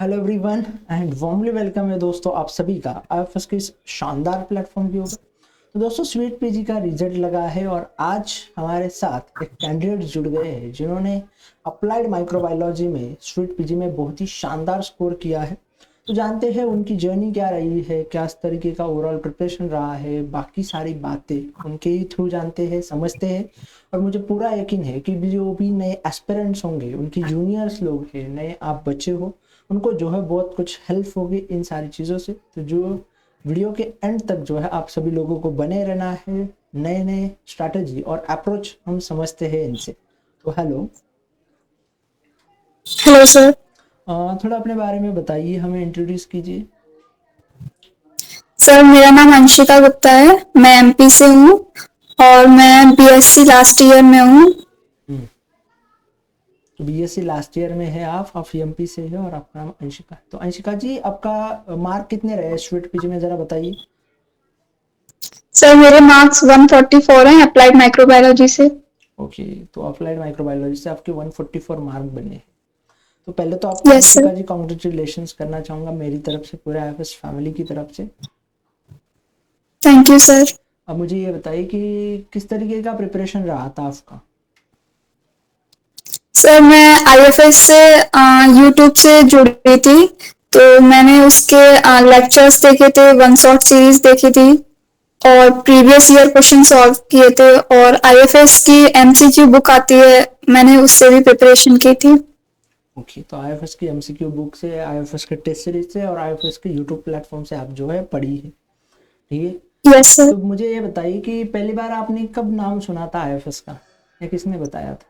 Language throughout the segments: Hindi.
Hello everyone and warmly welcome है दोस्तों आप सभी का आईएफएस के इस शानदार प्लेटफॉर्म के ऊपर। तो दोस्तों स्वीट पीजी का रिजल्ट लगा है और आज हमारे साथ एक कैंडिडेट जुड़ गए हैं जिन्होंने अप्लाइड माइक्रोबायोलॉजी में स्वीट पीजी में बहुत ही शानदार स्कोर किया है। तो जानते हैं उनकी जर्नी क्या रही है, क्या इस तरीके का ओवरऑल प्रिपरेशन रहा है, बाकी सारी बातें उनके ही थ्रू जानते हैं, समझते हैं। और मुझे पूरा यकीन है कि जो भी नए एस्पिरेंट्स होंगे, उनकी जूनियर्स लोग हैं, नए आप बच्चे हो, उनको जो है बहुत कुछ हेल्प होगी इन सारी चीज़ों से। तो जो वीडियो के एंड तक जो है आप सभी लोगों को बने रहना है, नए नए स्ट्रैटेजी और अप्रोच हम समझते हैं इनसे। तो हेलो, हेलो सर। थोड़ा अपने बारे में बताइए, हमें इंट्रोड्यूस कीजिए। सर मेरा नाम अंशिका गुप्ता है। मैं एमपी से हूँ और मैं बीएससी लास्ट ईयर में हूँ। तो बीएससी लास्ट ईयर में है आप एमपी से है और आपका नाम अंशिका है। तो अंशिका जी, आपका मार्क कितने रहे स्वीट पीजी में, जरा बताइए। सर मेरे मार्क्स 144 हैं अप्लाइड माइक्रोबायोलॉजी से। ओके, तो अप्लाइड माइक्रोबायोलॉजी से आपके 144 मार्क बने हैं। तो पहले तो आपको यस सर। अंशिका जी कॉन्ग्रेचुलेशंस करना चाहूँगा मेरी तरफ से, पूरे आईएफएस फैमिली की तरफ से। Thank you sir. अब मुझे ये बताइए कि किस तरीके का प्रिपरेशन रहा था आपका। सर मैं आईएफएस से यूट्यूब से जुड़ी थी, तो मैंने उसके लेक्चर्स देखे थे, वन शॉट सीरीज देखी थी और प्रीवियस ईयर क्वेश्चन सॉल्व किए थे। और आईएफएस की एमसीक्यू बुक आती है, मैंने उससे भी प्रिपरेशन की थी। ओके, तो आईएफएस की एमसीक्यू बुक से, आईएफएस के टेस्ट सीरीज से और आईएफएस के यूट्यूब प्लेटफॉर्म से आप जो है पढ़ी है, ठीक है। Yes sir. तो मुझे ये बताइए कि पहली बार आपने कब नाम सुना था आईएफएस का, या किसने बताया था।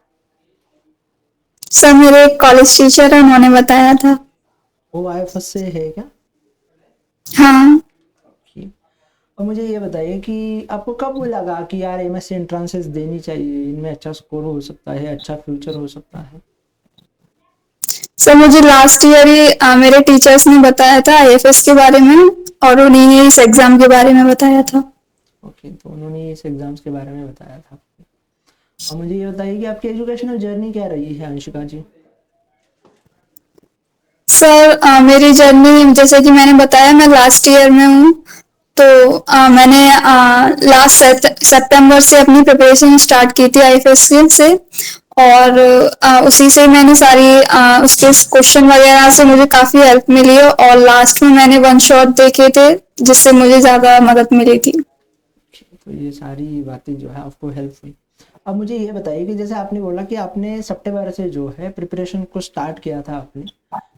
सर मेरे एक कॉलेज टीचर है, उन्होंने बताया था। वो आईएफएस से है क्या। हाँ। ओके, और मुझे ये बताइए कि आपको कब लगा कि यार एमएससी एंट्रेंसेस देनी चाहिए, इनमें अच्छा स्कोर हो सकता है, अच्छा फ्यूचर हो सकता है। सर मुझे लास्ट ईयर ही मेरे टीचर्स ने बताया था आईएफएस के बारे में, और उन्हीं ने इस एग्जाम के बारे में बताया था। ओके, तो उन्होंने इस एग्जाम्स के बारे में बताया था। और मुझे ये बताइए कि आपकी एजुकेशनल जर्नी क्या रही है अंशिका जी। सर मेरी जर्नी जैसे कि मैंने बताया, मैं लास्ट ईयर में हूँ। तो मैंने लास्ट सितंबर से अपनी प्रिपरेशन स्टार्ट की थी आईएफएस से। और उसी से मैंने सारी उसके क्वेश्चन वगैरह से मुझे काफी हेल्प मिली है, और लास्ट में मैंने वन शॉट देखे थे जिससे मुझे ज्यादा मदद मिली थी। तो ये सारी बातें जो है आपको हेल्प हुई। अब मुझे ये बताइए कि जैसे आपने बोला कि आपने सितंबर से जो है प्रिपरेशन को स्टार्ट किया था आपने,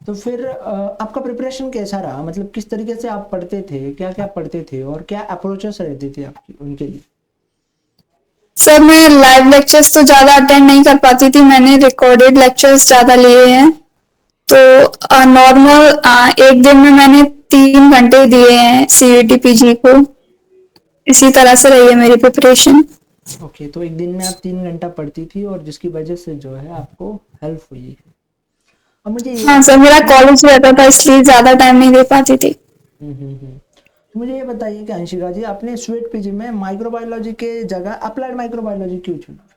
तो फिर आपका प्रिपरेशन कैसा रहा, मतलब किस तरीके से आप पढ़ते थे, क्या क्या पढ़ते थे और क्या अप्रोचेस रहती थी आपकी उनके लिए। सर मैं लाइव लेक्चर्स तो ज्यादा अटेंड नहीं कर पाती थी, मैंने रिकॉर्डेड लेक्चर्स ज्यादा लिए हैं। तो नॉर्मल एक दिन में मैंने 3 घंटे दिए हैं सीयूटी पीजी को। इसी तरह से रही है मेरी प्रिपरेशन। ओके, तो एक दिन में आप 3 घंटा पढ़ती थी और जिसकी वजह से जो है आपको हेल्प हुई है। अब मुझे ये हाँ सर, बताइए मेरा कि कॉलेज रहता था इसलिए ज्यादा टाइम नहीं दे पाती थी। तो मुझे ये बताइए कि अंशिका जी, आपने स्वीट पीजी में माइक्रोबायोलॉजी के जगह अप्लाइड माइक्रोबायोलॉजी क्यों चुना।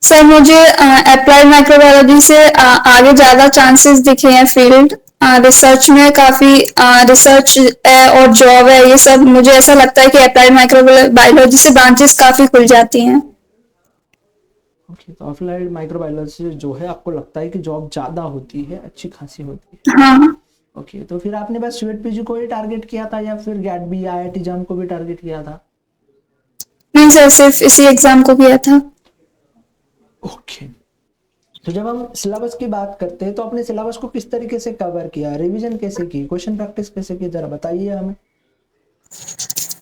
सर मुझे अप्लाइड माइक्रोबायोलॉजी से आगे ज्यादा चांसेस दिखे हैं फील्ड रिसर्च में, काफी रिसर्च है और जॉब है, ये सब मुझे ऐसा लगता है कि अप्लाइड माइक्रोबायोलॉजी से ब्रांचेस काफी खुल जाती हैं। ओके, तो अप्लाइड माइक्रोबायोलॉजी से जो है आपको लगता है कि जॉब ज़्यादा होती है, अच्छी खासी होती है। हाँ। ओके, तो फिर आपने बस स्वीट पीजी को ही टारगेट किया था या फिर गैट बी आईआईटी जाम को भी टारगेट किया था। नहीं सर, सिर्फ इसी एग्जाम को किया था। ओके, तो जब हम सिलेबस की बात करते हैं तो अपने सिलेबस को किस तरीके से कवर किया, रिवीजन कैसे की, क्वेश्चन प्रैक्टिस कैसे की, जरा बताइए हमें।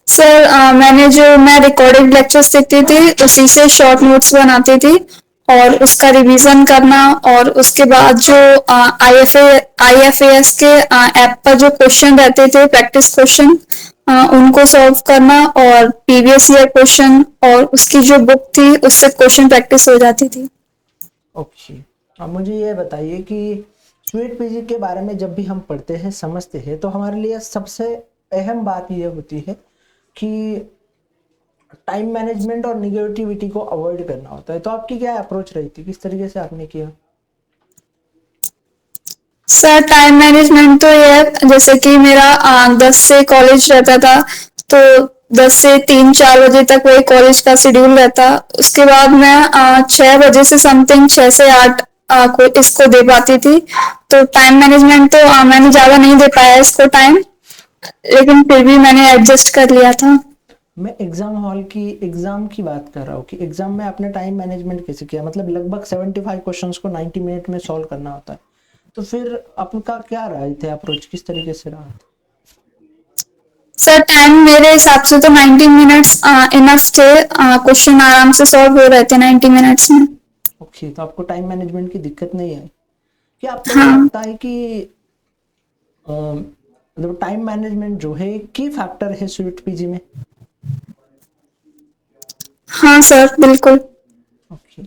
सर मैं रिकॉर्डेड लेक्चर्स देखती थी, उसी से शॉर्ट नोट्स बनाती थी और उसका रिवीजन करना। और उसके बाद जो आईएफएएस के ऐप पर जो क्वेश्चन रहते थे, प्रैक्टिस क्वेश्चन, उनको सॉल्व करना और प्रीवियस ईयर क्वेश्चन, और उसकी जो बुक थी उससे क्वेश्चन प्रैक्टिस हो जाती थी। ओके, अब मुझे ये बताइए कि स्वीट पीजी के बारे में जब भी हम पढ़ते हैं, समझते हैं, तो हमारे लिए सबसे अहम बात ये होती है कि टाइम मैनेजमेंट और निगेटिविटी को अवॉइड करना होता है। तो आपकी क्या अप्रोच रही थी, किस तरीके से आपने किया। सर टाइम मैनेजमेंट तो ये है, जैसे कि मेरा 10 से कॉलेज रहता था, तो 10 से 3-4 बजे तक वही कॉलेज का शेड्यूल रहता। उसके बाद मैं 6 बजे से समथिंग 6 से 8 को इसको दे पाती थी। तो टाइम मैनेजमेंट तो मैंने ज्यादा नहीं दे पाया इसको टाइम, लेकिन फिर भी मैंने एडजस्ट कर लिया था। मैं एग्जाम की बात कर रहा हूँ कि एग्जाम में आपने टाइम मैनेजमेंट कैसे किया? मतलब लगभग 75 क्वेश्चंस को 90 मिनट में सॉल्व करना होता है, तो फिर आपका क्या रहा थे अप्रोच, किस तरीके से रहा? सर टाइम मेरे हिसाब से तो 90 मिनट्स इनफ थे, क्वेश्चन आराम से सॉल्व हो रहे थे 90 मिनट्स में। ओके, तो आपको टाइम मैनेजमेंट की दिक्कत नहीं आई? क्या आपको ये हाँ लगता है कि मतलब टाइम मैनेजमेंट जो है की फैक्टर है स्वीट पीजी में? हाँ सर बिल्कुल। ओके,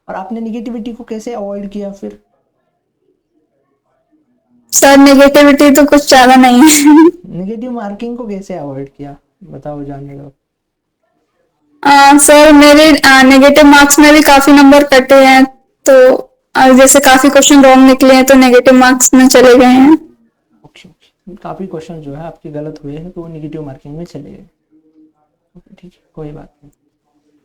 और आपने निगेटिविटी को कैसे अवॉइड किया फिर? सर नेगेटिविटी तो कुछ ज्यादा नहीं है। नेगेटिव मार्किंग को कैसे अवॉइड किया, बताओ, जानने दो। सर मेरे नेगेटिव मार्क्स में भी काफी नंबर कटे हैं, तो जैसे काफी क्वेश्चन रॉन्ग निकले हैं तो नेगेटिव मार्क्स में चले गए हैं। ओके ओके, काफी क्वेश्चन जो है आपके गलत हुए हैं तो वो नेगेटिव मार्किंग में चले गए। ओके ठीक है, कोई बात नहीं।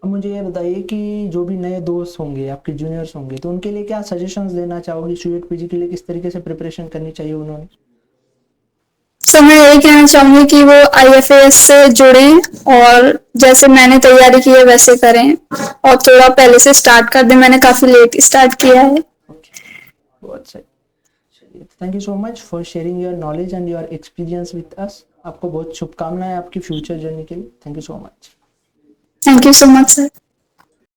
अब मुझे ये बताइए कि जो भी नए दोस्त होंगे, आपके जूनियर्स होंगे, तो उनके लिए क्या सजेशंस देना चाहोगे? स्वीट पीजी के लिए किस तरीके से प्रिपरेशन करनी चाहिए उन्होंने? सर मैं यही कहना चाहूंगी कि वो आईएफएस से जुड़ें, और जैसे मैंने तैयारी की है वैसे करें, और थोड़ा पहले से स्टार्ट कर दें। मैंने काफी लेट स्टार्ट किया है। ओके, बहुत सही। चलिए, thank you so much for sharing your knowledge and your experience with us. आपको बहुत शुभकामनाएं आपकी फ्यूचर जर्नी के लिए। Thank you so much. Thank you so much sir.